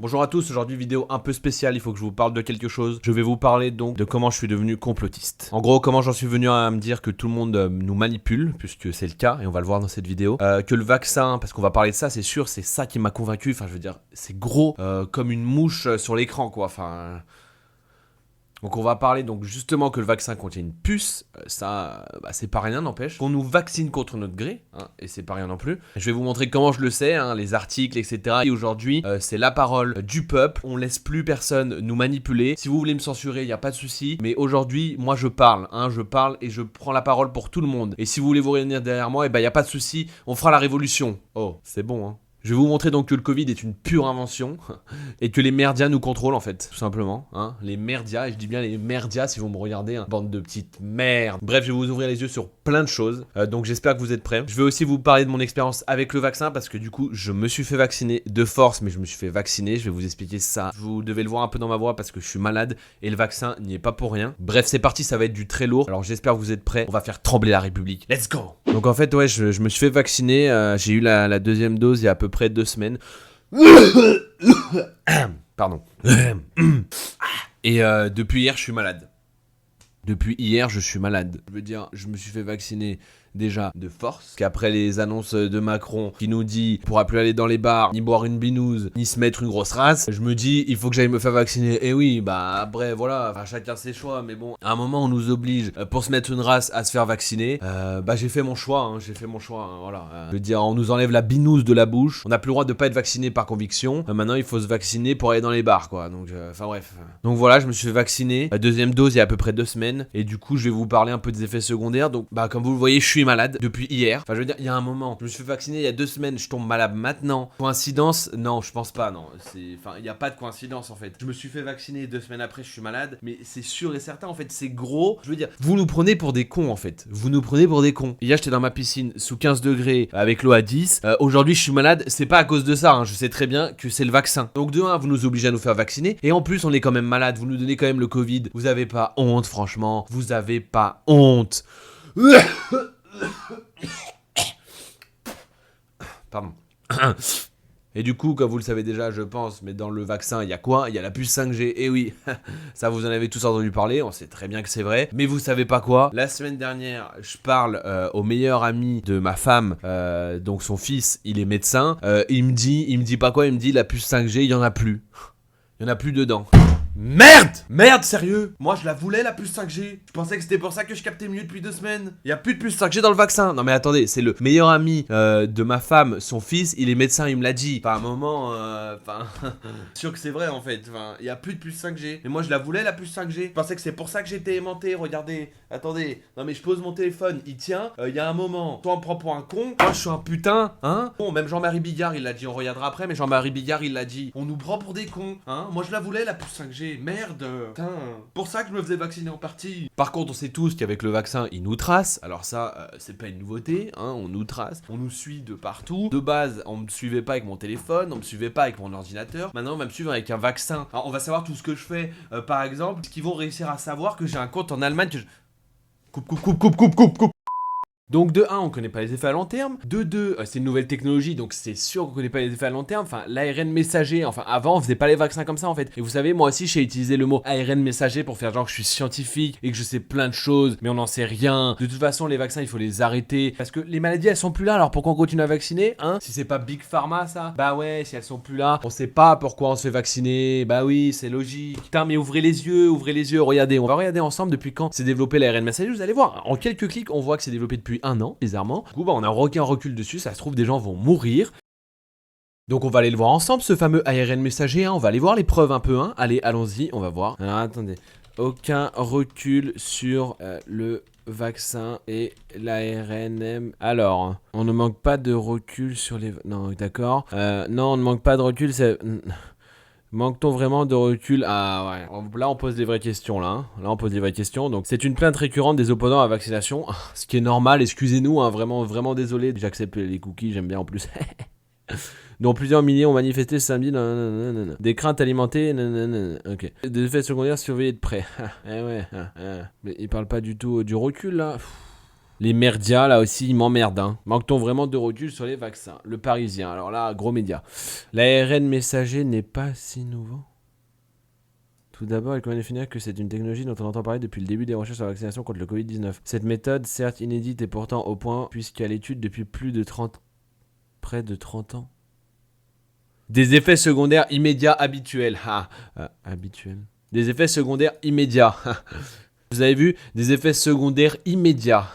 Bonjour à tous, aujourd'hui vidéo un peu spéciale, il faut que je vous parle de quelque chose. Je vais vous parler donc de comment je suis devenu complotiste. En gros, comment j'en suis venu à me dire que tout le monde nous manipule, puisque c'est le cas, et on va le voir dans cette vidéo. Que le vaccin, parce qu'on va parler de ça, c'est sûr, c'est ça qui m'a convaincu, enfin je veux dire, c'est gros comme une mouche sur l'écran quoi, enfin... Donc on va parler donc justement que le vaccin contient une puce, ça c'est pas rien n'empêche, qu'on nous vaccine contre notre gré, hein, et c'est pas rien non plus. Je vais vous montrer comment je le sais, hein, les articles etc. Et aujourd'hui c'est la parole du peuple, on laisse plus personne nous manipuler. Si vous voulez me censurer, y a pas de souci, mais aujourd'hui moi je parle et je prends la parole pour tout le monde. Et si vous voulez vous réunir derrière moi, y a pas de souci, on fera la révolution. Oh, c'est bon hein. Je vais vous montrer donc que le Covid est une pure invention et que les merdias nous contrôlent en fait, tout simplement. Hein. Les merdias, et je dis bien les merdias si vous me regardez, hein. Bande de petites merdes. Bref, je vais vous ouvrir les yeux sur plein de choses, donc j'espère que vous êtes prêts. Je vais aussi vous parler de mon expérience avec le vaccin parce que du coup, je me suis fait vacciner de force, mais je me suis fait vacciner. Je vais vous expliquer ça. Vous devez le voir un peu dans ma voix parce que je suis malade et le vaccin n'y est pas pour rien. Bref, c'est parti, ça va être du très lourd. Alors j'espère que vous êtes prêts. On va faire trembler la République. Let's go! Donc en fait, ouais, je me suis fait vacciner. J'ai eu la deuxième dose il y a à peu près 2 semaines. Pardon. Et depuis hier, je suis malade. Depuis hier, je suis malade. Je veux dire, je me suis fait vacciner déjà de force, qu'après les annonces de Macron qui nous dit « pourra plus aller dans les bars, ni boire une binouse, ni se mettre une grosse race », je me dis « il faut que j'aille me faire vacciner ». Et oui, bah après voilà, enfin, chacun ses choix, mais bon, à un moment on nous oblige pour se mettre une race à se faire vacciner, bah j'ai fait mon choix, hein, voilà. Je veux dire, on nous enlève la binouse de la bouche, on n'a plus le droit de pas être vacciné par conviction, maintenant il faut se vacciner pour aller dans les bars quoi, donc enfin bref. Donc voilà, je me suis fait vacciner, la deuxième dose il y a à peu près 2 semaines, et du coup je vais vous parler un peu des effets secondaires, donc bah comme vous le voyez je suis malade depuis hier. Enfin, je veux dire, il y a un moment, je me suis fait vacciner il y a 2 semaines, je tombe malade maintenant. Coïncidence? Non, je pense pas, non. Enfin, il n'y a pas de coïncidence en fait. Je me suis fait vacciner 2 semaines après, je suis malade, mais c'est sûr et certain, en fait, c'est gros. Je veux dire, vous nous prenez pour des cons en fait. Vous nous prenez pour des cons. Hier, j'étais dans ma piscine sous 15 degrés avec l'eau à 10. Aujourd'hui, je suis malade, c'est pas à cause de ça, hein. Je sais très bien que c'est le vaccin. Donc, de un, vous nous obligez à nous faire vacciner, et en plus, on est quand même malade. Vous nous donnez quand même le Covid. Vous avez pas honte, franchement. Vous avez pas honte. Pardon. Et du coup, comme vous le savez déjà, je pense, mais dans le vaccin, il y a quoi? Il y a la puce 5G, et oui, ça vous en avez tous entendu parler, on sait très bien que c'est vrai, mais vous savez pas quoi? La semaine dernière, je parle au meilleur ami de ma femme, donc son fils, il est médecin, il me dit pas quoi, il me dit la puce 5G, il y en a plus. Il y en a plus dedans. Merde, sérieux? Moi je la voulais la puce 5G. Je pensais que c'était pour ça que je captais mieux depuis 2 semaines. Il y a plus de puce 5G dans le vaccin. Non mais attendez, c'est le meilleur ami de ma femme, son fils, il est médecin, il me l'a dit. Enfin à un moment, sûr que c'est vrai en fait. Enfin, il y a plus de puce 5G. Mais moi je la voulais la puce 5G. Je pensais que c'est pour ça que j'étais aimanté. Regardez, attendez. Non mais je pose mon téléphone, il tient. Il y a un moment, toi on me prend pour un con. Moi je suis un putain, hein. Bon, même Jean-Marie Bigard il l'a dit. On regardera après, mais Jean-Marie Bigard il l'a dit. On nous prend pour des cons, hein. Moi je la voulais la puce 5G. Merde. Putain. Pour ça que je me faisais vacciner en partie. Par contre, on sait tous qu'avec le vaccin, ils nous tracent. Alors ça, c'est pas une nouveauté, hein, on nous trace. On nous suit de partout. De base, on me suivait pas avec mon téléphone, on me suivait pas avec mon ordinateur. Maintenant, on va me suivre avec un vaccin. Alors, on va savoir tout ce que je fais. Par exemple, qu'ils vont réussir à savoir que j'ai un compte en Allemagne que je... Coupe. Donc de 1, on connaît pas les effets à long terme. De 2, c'est une nouvelle technologie, donc c'est sûr qu'on connaît pas les effets à long terme. Enfin, l'ARN messager, enfin avant on faisait pas les vaccins comme ça en fait. Et vous savez, moi aussi j'ai utilisé le mot ARN messager pour faire genre que je suis scientifique et que je sais plein de choses, mais on n'en sait rien. De toute façon, les vaccins, il faut les arrêter. Parce que les maladies, elles sont plus là, alors pourquoi on continue à vacciner, hein? Si c'est pas Big Pharma ça, bah ouais, si elles sont plus là, on sait pas pourquoi on se fait vacciner. Bah oui, c'est logique. Putain, mais ouvrez les yeux, regardez. On va regarder ensemble depuis quand c'est développé l'ARN messager, vous allez voir. En quelques clics, on voit que c'est développé depuis 1 an, bizarrement. Du coup, bah, on a aucun recul dessus, ça se trouve, des gens vont mourir. Donc on va aller le voir ensemble, ce fameux ARN messager, hein. On va aller voir les preuves un peu, hein. Allez, allons-y, on va voir. Alors attendez, aucun recul sur le vaccin et l'ARNM. Alors, on ne manque pas de recul sur les... Non, d'accord. Non, on ne manque pas de recul, c'est... Manque-t-on vraiment de recul? Ah ouais, là on pose des vraies questions là, hein. Là on pose des vraies questions. Donc c'est une plainte récurrente des opposants à la vaccination, ce qui est normal, excusez-nous, hein, vraiment désolé. J'accepte les cookies, j'aime bien en plus. dont plusieurs milliers ont manifesté samedi. Nanana. Des craintes alimentées. Nanana. Ok. Des effets secondaires surveillés de près. Eh ouais. Mais il parle pas du tout du recul là. Les merdias, là aussi, ils m'emmerdent. Hein. Manque-t-on vraiment de recul sur les vaccins? Le Parisien, alors là, gros média. L'ARN messager n'est pas si nouveau. Tout d'abord, il convient de définir que c'est une technologie dont on entend parler depuis le début des recherches sur la vaccination contre le Covid-19. Cette méthode, certes inédite, est pourtant au point, puisqu'à l'étude depuis près de 30 ans. Des effets secondaires immédiats habituels. Habituels. Des effets secondaires immédiats. Vous avez vu, des effets secondaires immédiats.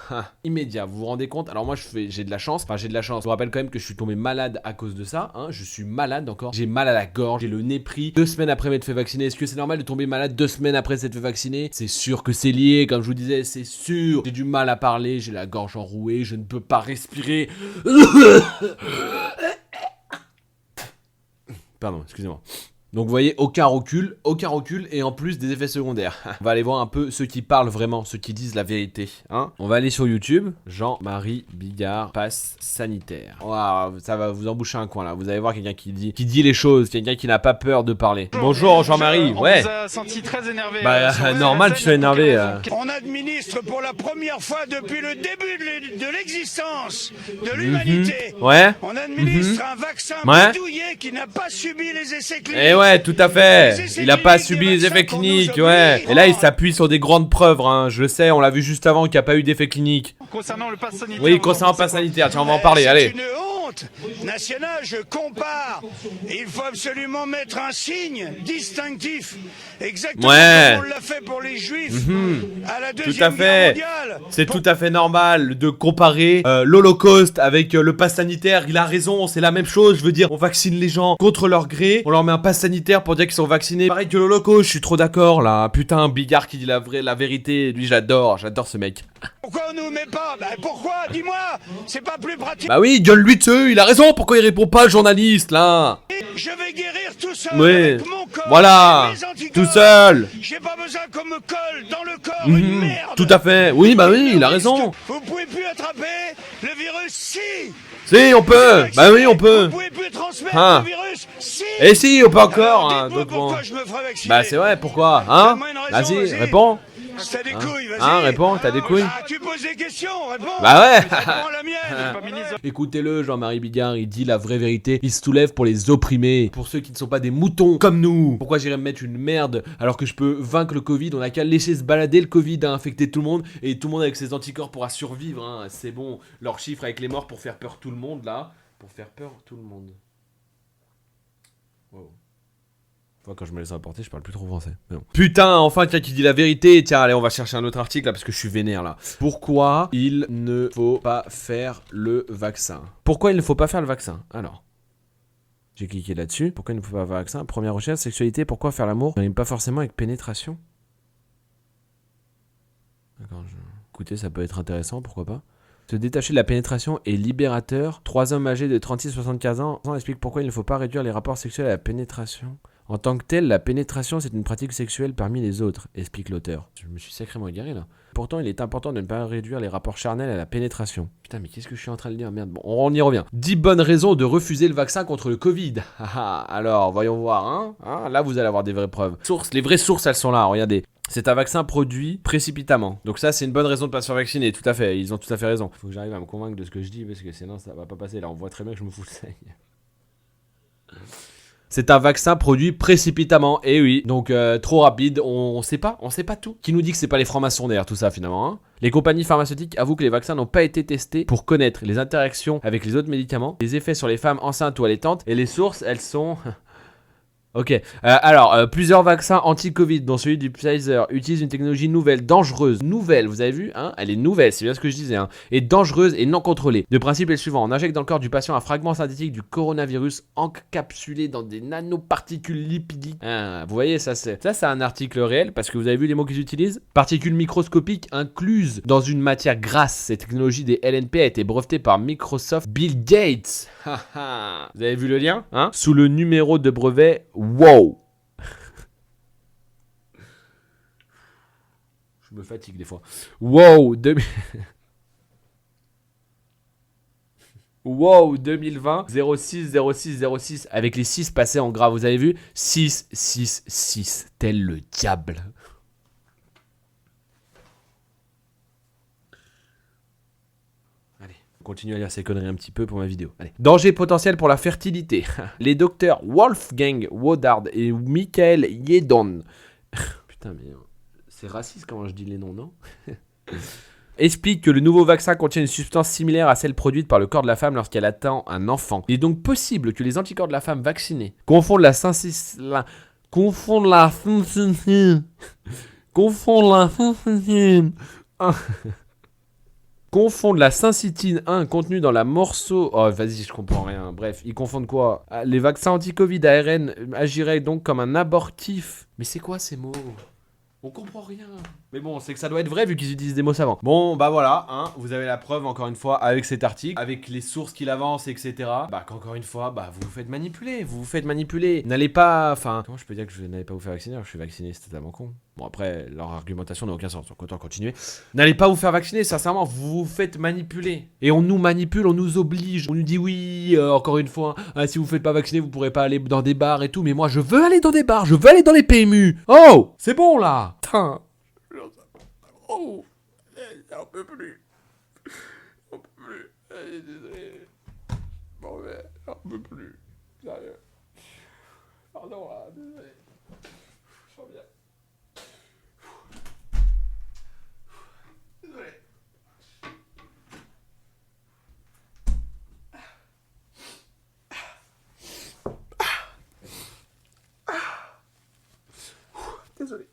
Immédiats, vous vous rendez compte? Alors moi j'ai de la chance, je vous rappelle quand même que je suis tombé malade à cause de ça, hein. Je suis malade encore, j'ai mal à la gorge, j'ai le nez pris 2 semaines après m'être fait vacciner. Est-ce que c'est normal de tomber malade 2 semaines après s'être fait vacciner? C'est sûr que c'est lié, comme je vous disais, c'est sûr. J'ai du mal à parler, j'ai la gorge enrouée, je ne peux pas respirer. Pardon, excusez-moi. Donc vous voyez, aucun recul, et en plus des effets secondaires. On va aller voir un peu ceux qui parlent vraiment, ceux qui disent la vérité. Hein. On va aller sur YouTube, Jean-Marie Bigard, passe sanitaire. Waouh, ça va vous emboucher un coin là, vous allez voir quelqu'un qui dit les choses, quelqu'un qui n'a pas peur de parler. Bonjour Jean-Marie, ouais. On vous a senti très énervé. Bah normal que tu sois énervé. On administre pour la première fois depuis le début de l'existence de l'humanité. Ouais. On administre un vaccin bidouillé qui n'a pas subi les essais cliniques. Et ouais, tout à fait. Il a pas subi les effets cliniques, ouais. Et là, il s'appuie sur des grandes preuves, hein. Je sais, on l'a vu juste avant qu'il n'y a pas eu d'effets cliniques. Concernant le pass sanitaire. Oui, concernant le pass sanitaire, tiens, on va en parler, allez. C'est une honte nationale, je compare. Il faut absolument mettre un signe distinctif. Exactement comme on l'a fait pour les Juifs à la Deuxième Guerre mondiale. C'est tout à fait normal de comparer l'Holocauste avec le pass sanitaire. Il a raison, c'est la même chose. Je veux dire, on vaccine les gens contre leur gré. On leur met un pass sanitaire pour dire qu'ils sont vaccinés. Pareil que l'Holocauste, je suis trop d'accord là. Putain, Bigard qui dit la vérité. Lui, j'adore ce mec. Pourquoi on nous met pas? Bah pourquoi? Dis-moi. C'est pas plus pratique. Bah oui, gueule-lui dessus. Il a raison. Pourquoi il répond pas, le journaliste là? Je vais guérir tout seul avec mon corps. Voilà. Tout seul. J'ai pas besoin qu'on me colle dans le corps une merde. Tout à fait. Oui, bah oui, il a raison. Vous pouvez plus attraper le virus si. Si, on peut. Bah oui, on peut. Vous pouvez plus transmettre le virus si. Et si, on peut encore. Alors, dites-moi pourquoi je me ferais vacciner. Bah c'est vrai, pourquoi? Hein? Vas-y, réponds. T'as des couilles, vas-y. Hein, réponds, t'as des couilles? Tu poses des questions, réponds. Bah ouais. Réponds la mienne. Écoutez-le, Jean-Marie Bigard, il dit la vraie vérité. Il se soulève pour les opprimés, pour ceux qui ne sont pas des moutons comme nous. Pourquoi j'irais me mettre une merde alors que je peux vaincre le Covid? On a qu'à laisser se balader le Covid à infecter tout le monde et tout le monde avec ses anticorps pourra survivre. Hein. C'est bon, leurs chiffres avec les morts pour faire peur tout le monde là. Pour faire peur tout le monde. Wow. Quand je me laisse rapporter, je parle plus trop français. Mais bon. Putain, enfin quelqu'un qui dit la vérité. Tiens, allez, on va chercher un autre article là parce que je suis vénère là. Pourquoi il ne faut pas faire le vaccin? Pourquoi il ne faut pas faire le vaccin? Alors, j'ai cliqué là-dessus. Pourquoi il ne faut pas faire le vaccin? Première recherche, sexualité, pourquoi faire l'amour? On n'aime pas forcément avec pénétration. D'accord, écoutez, ça peut être intéressant, pourquoi pas? Se détacher de la pénétration est libérateur. 3 hommes âgés de 36-75 ans expliquent pourquoi il ne faut pas réduire les rapports sexuels à la pénétration. En tant que tel, la pénétration c'est une pratique sexuelle parmi les autres, explique l'auteur. Je me suis sacrément égaré là. Pourtant, il est important de ne pas réduire les rapports charnels à la pénétration. Putain, mais qu'est-ce que je suis en train de dire? Merde, bon, on y revient. 10 bonnes raisons de refuser le vaccin contre le Covid. Alors, voyons voir, hein. Là, vous allez avoir des vraies preuves. Les vraies sources, elles sont là, regardez. C'est un vaccin produit précipitamment. Donc ça, c'est une bonne raison de ne pas se faire vacciner. Tout à fait, ils ont tout à fait raison. Faut que j'arrive à me convaincre de ce que je dis, parce que sinon, ça va pas passer. Là, on voit très bien que je me fous de ça. C'est un vaccin produit précipitamment, et oui, donc trop rapide, on sait pas tout. Qui nous dit que c'est pas les francs-maçons derrière tout ça finalement, hein? Les compagnies pharmaceutiques avouent que les vaccins n'ont pas été testés pour connaître les interactions avec les autres médicaments, les effets sur les femmes enceintes ou allaitantes, et les sources, elles sont... Ok, alors, plusieurs vaccins anti-Covid, dont celui du Pfizer, utilisent une technologie nouvelle, dangereuse, nouvelle, vous avez vu, hein? Elle est nouvelle, c'est bien ce que je disais, hein, et dangereuse et non contrôlée. Le principe est le suivant, on injecte dans le corps du patient un fragment synthétique du coronavirus encapsulé dans des nanoparticules lipidiques. Vous voyez, ça c'est un article réel, parce que vous avez vu les mots qu'ils utilisent? Particules microscopiques incluses dans une matière grasse. Cette technologie des LNP a été brevetée par Microsoft Bill Gates. Vous avez vu le lien, hein? Sous le numéro de brevet WOW. Je me fatigue des fois. WOW 2020 06 06 06 avec les 6 passés en gras. Vous avez vu? 6 6 6 tel le diable. continue à lire ces conneries un petit peu pour ma vidéo. Allez. Danger potentiel pour la fertilité. Les docteurs Wolfgang Wodardt et Michael Yedon. Putain, mais c'est raciste comment je dis les noms, non? Explique que le nouveau vaccin contient une substance similaire à celle produite par le corps de la femme lorsqu'elle attend un enfant. Il est donc possible que les anticorps de la femme vaccinée confondent la syncytine 1 contenue dans la morceau... Oh, vas-y, je comprends rien. Bref, ils confondent quoi? Les vaccins anti-Covid ARN agiraient donc comme un abortif. Mais c'est quoi ces mots? On comprend rien. Mais bon, c'est que ça doit être vrai vu qu'ils utilisent des mots savants. Bon, bah voilà, hein, vous avez la preuve encore une fois avec cet article, avec les sources qu'il avance, etc. Bah qu'encore une fois, bah vous vous faites manipuler, N'allez pas, enfin, comment je peux dire que je n'allais pas vous faire vacciner? Alors, je suis vacciné, c'est totalement con. Bon après, leur argumentation n'a aucun sens, donc autant continuer. N'allez pas vous faire vacciner, sincèrement, vous vous faites manipuler. Et on nous manipule, on nous oblige, on nous dit oui, encore une fois, si vous faites pas vacciner, vous pourrez pas aller dans des bars et tout, mais moi je veux aller dans des bars, je veux aller dans les PMU. Oh, c'est bon là. Putain. Oh, j'en peux plus. J'en peux plus. Désolé. Bon, mais j'en peux plus. Sérieux. Pardon, là, désolé. Je sens bien. Désolé. Désolé.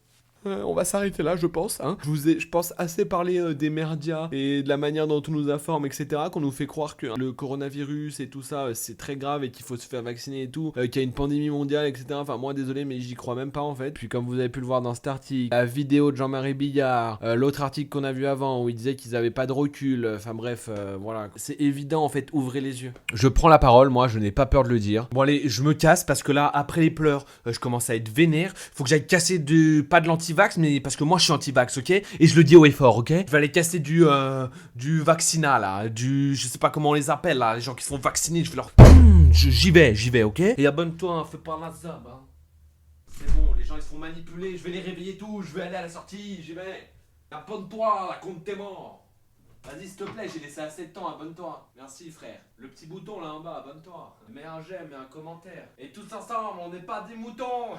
On va s'arrêter là, je pense. Hein. Je vous ai, je pense, assez parlé des merdias et de la manière dont on nous informe, etc. Qu'on nous fait croire que le coronavirus et tout ça, c'est très grave et qu'il faut se faire vacciner et tout. Qu'il y a une pandémie mondiale, etc. Enfin, moi, désolé, mais j'y crois même pas en fait. Puis, comme vous avez pu le voir dans cet article, la vidéo de Jean-Marie Billard, l'autre article qu'on a vu avant où il disait qu'ils avaient pas de recul. Enfin, bref, voilà. C'est évident en fait, ouvrez les yeux. Je prends la parole, moi, je n'ai pas peur de le dire. Bon, allez, je me casse parce que là, après les pleurs, je commence à être vénère. Faut que j'aille casser pas de l'anti-vax, mais parce que moi je suis anti-vax, ok? Et je le dis haut et fort, ok? Je vais aller casser du vaccina là, je sais pas comment on les appelle là, les gens qui sont vaccinés, je vais leur... J'y vais, ok? Et abonne-toi, hein, fais pas la zab, hein. C'est bon, les gens ils se font manipuler, je vais les réveiller tous, je vais aller à la sortie, j'y vais. Abonne-toi, la compte t'es mort. Vas-y s'il te plaît, j'ai laissé assez de temps, abonne-toi. Merci frère. Le petit bouton là en bas, abonne-toi. Mets un j'aime et un commentaire. Et tous ensemble, on n'est pas des moutons.